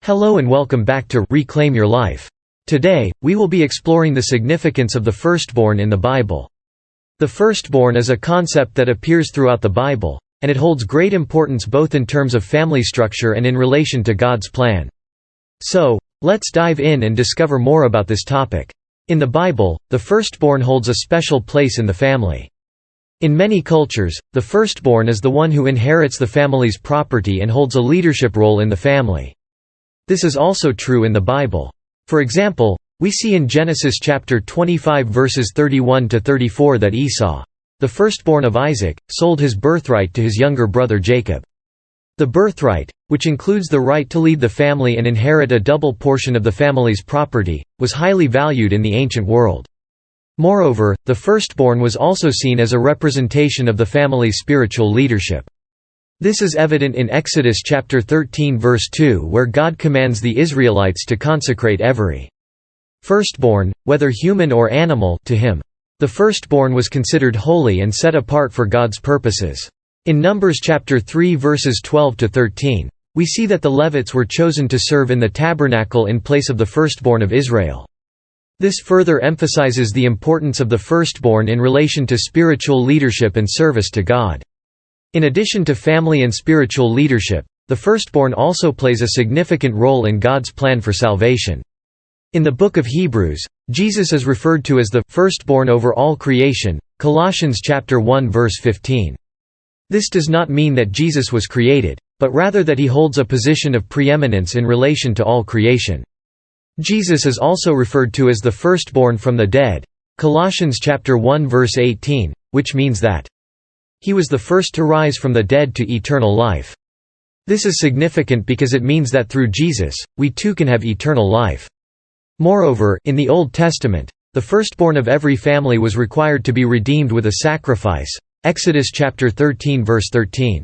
Hello and welcome back to Reclaim Your Life. Today, we will be exploring the significance of the firstborn in the Bible. The firstborn is a concept that appears throughout the Bible, and it holds great importance both in terms of family structure and in relation to God's plan. So, let's dive in and discover more about this topic. In the Bible, the firstborn holds a special place in the family. In many cultures, the firstborn is the one who inherits the family's property and holds a leadership role in the family. This is also true in the Bible. For example, we see in Genesis chapter 25 verses 31 to 34 that Esau, the firstborn of Isaac, sold his birthright to his younger brother Jacob. The birthright, which includes the right to lead the family and inherit a double portion of the family's property, was highly valued in the ancient world. Moreover, the firstborn was also seen as a representation of the family's spiritual leadership. This is evident in Exodus chapter 13 verse 2 where God commands the Israelites to consecrate every firstborn, whether human or animal, to him. The firstborn was considered holy and set apart for God's purposes. In Numbers chapter 3 verses 12 to 13, we see that the Levites were chosen to serve in the tabernacle in place of the firstborn of Israel. This further emphasizes the importance of the firstborn in relation to spiritual leadership and service to God. In addition to family and spiritual leadership, the firstborn also plays a significant role in God's plan for salvation. In the book of Hebrews, Jesus is referred to as the firstborn over all creation, Colossians chapter 1 verse 15. This does not mean that Jesus was created, but rather that he holds a position of preeminence in relation to all creation. Jesus is also referred to as the firstborn from the dead, Colossians chapter 1 verse 18, which means that he was the first to rise from the dead to eternal life. This is significant because it means that through Jesus, we too can have eternal life. Moreover, in the Old Testament, the firstborn of every family was required to be redeemed with a sacrifice, Exodus chapter 13 verse 13.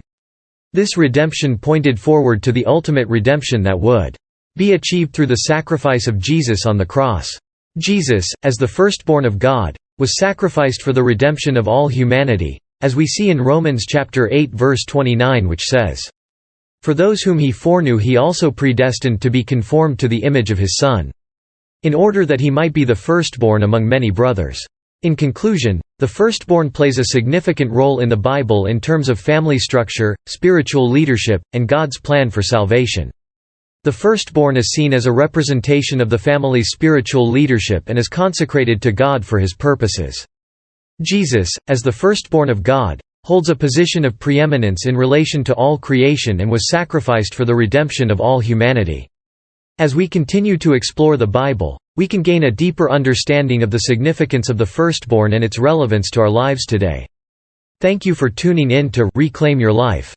This redemption pointed forward to the ultimate redemption that would be achieved through the sacrifice of Jesus on the cross. Jesus, as the firstborn of God, was sacrificed for the redemption of all humanity, as we see in Romans chapter 8 verse 29, which says, "For those whom he foreknew he also predestined to be conformed to the image of his Son, in order that he might be the firstborn among many brothers." In conclusion, the firstborn plays a significant role in the Bible in terms of family structure, spiritual leadership, and God's plan for salvation. The firstborn is seen as a representation of the family's spiritual leadership and is consecrated to God for his purposes. Jesus, as the firstborn of God, holds a position of preeminence in relation to all creation and was sacrificed for the redemption of all humanity. As we continue to explore the Bible, we can gain a deeper understanding of the significance of the firstborn and its relevance to our lives today. Thank you for tuning in to Reclaim Your Life.